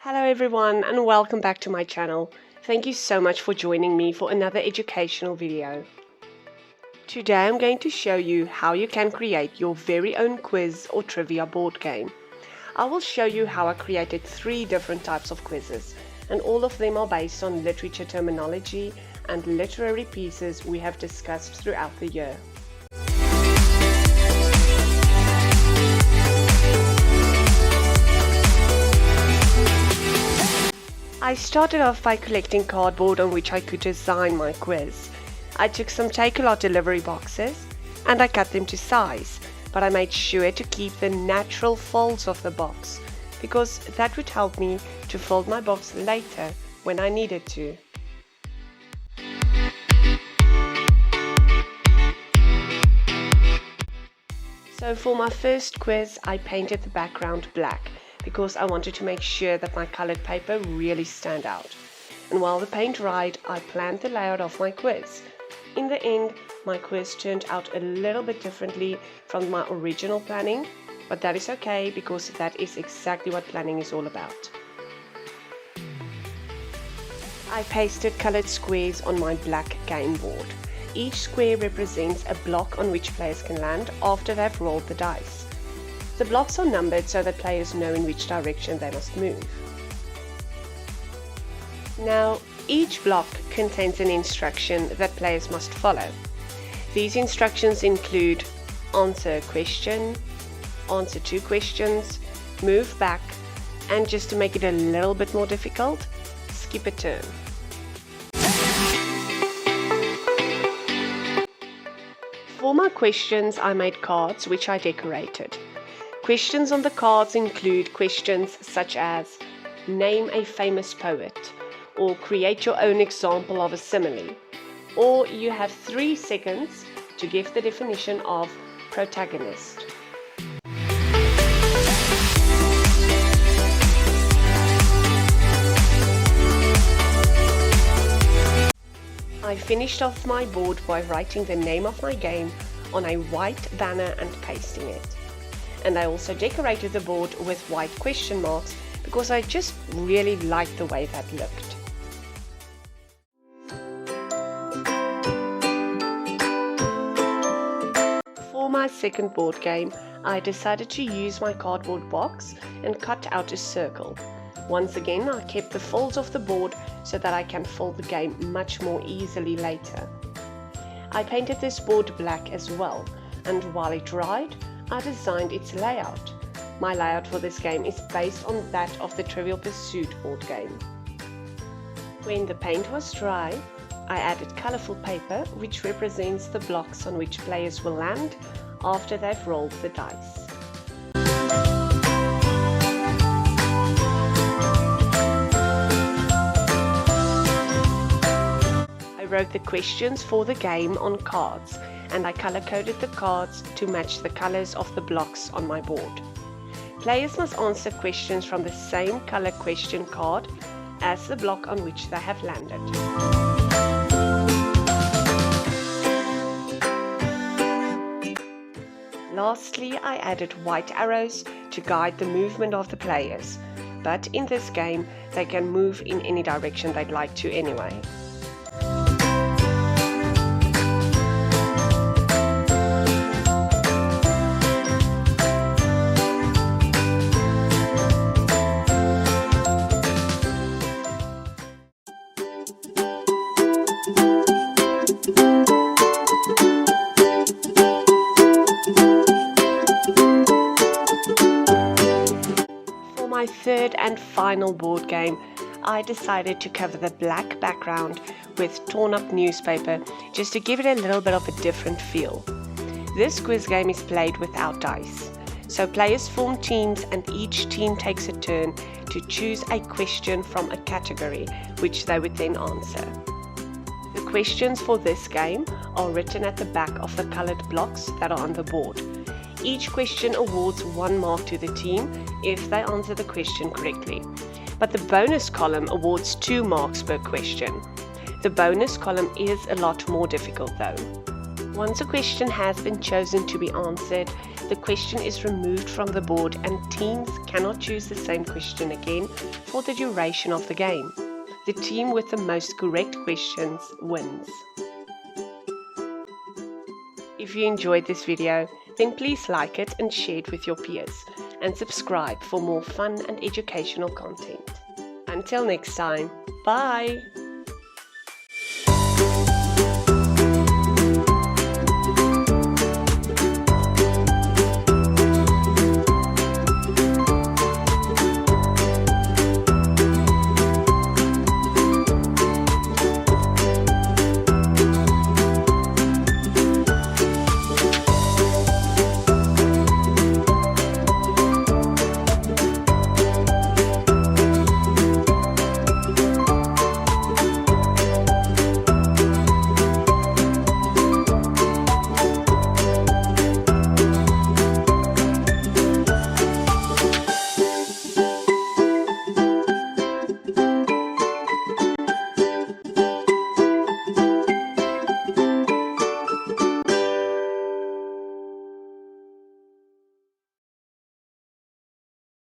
Hello everyone and welcome back to my channel. Thank you so much for joining me for another educational video. Today I'm going to show you how you can create your very own quiz or trivia board game. I will show you how I created 3 different types of quizzes, and all of them are based on literature terminology and literary pieces we have discussed throughout the year. I started off by collecting cardboard on which I could design my quiz. I took some Takealot delivery boxes and I cut them to size, but I made sure to keep the natural folds of the box because that would help me to fold my box later when I needed to. So for my first quiz, I painted the background black because I wanted to make sure that my colored paper really stand out. And while the paint dried, I planned the layout of my quiz. In the end, my quiz turned out a little bit differently from my original planning, but that is okay because that is exactly what planning is all about. I pasted colored squares on my black game board. Each square represents a block on which players can land after they've rolled the dice. The blocks are numbered so that players know in which direction they must move. Now, each block contains an instruction that players must follow. These instructions include answer a question, answer 2 questions, move back, and just to make it a little bit more difficult, skip a turn. For my questions, I made cards which I decorated. Questions on the cards include questions such as name a famous poet, or create your own example of a simile, or you have 3 seconds to give the definition of protagonist. I finished off my board by writing the name of my game on a white banner and pasting it. And I also decorated the board with white question marks because I just really liked the way that looked. For my second board game, I decided to use my cardboard box and cut out a circle. Once again, I kept the folds of the board so that I can fold the game much more easily later. I painted this board black as well, and while it dried, I designed its layout. My layout for this game is based on that of the Trivial Pursuit board game. When the paint was dry, I added colorful paper which represents the blocks on which players will land after they've rolled the dice. I wrote the questions for the game on cards, and I color-coded the cards to match the colors of the blocks on my board. Players must answer questions from the same color question card as the block on which they have landed. Lastly, I added white arrows to guide the movement of the players, but in this game they can move in any direction they'd like to anyway. For my third and final board game, I decided to cover the black background with torn up newspaper just to give it a little bit of a different feel. This quiz game is played without dice, so players form teams and each team takes a turn to choose a question from a category which they would then answer. The questions for this game are written at the back of the colored blocks that are on the board. Each question awards 1 mark to the team if they answer the question correctly, but the bonus column awards 2 marks per question. The bonus column is a lot more difficult though. Once a question has been chosen to be answered, the question is removed from the board and teams cannot choose the same question again for the duration of the game. The team with the most correct questions wins. If you enjoyed this video, then please like it and share it with your peers, and subscribe for more fun and educational content. Until next time, bye!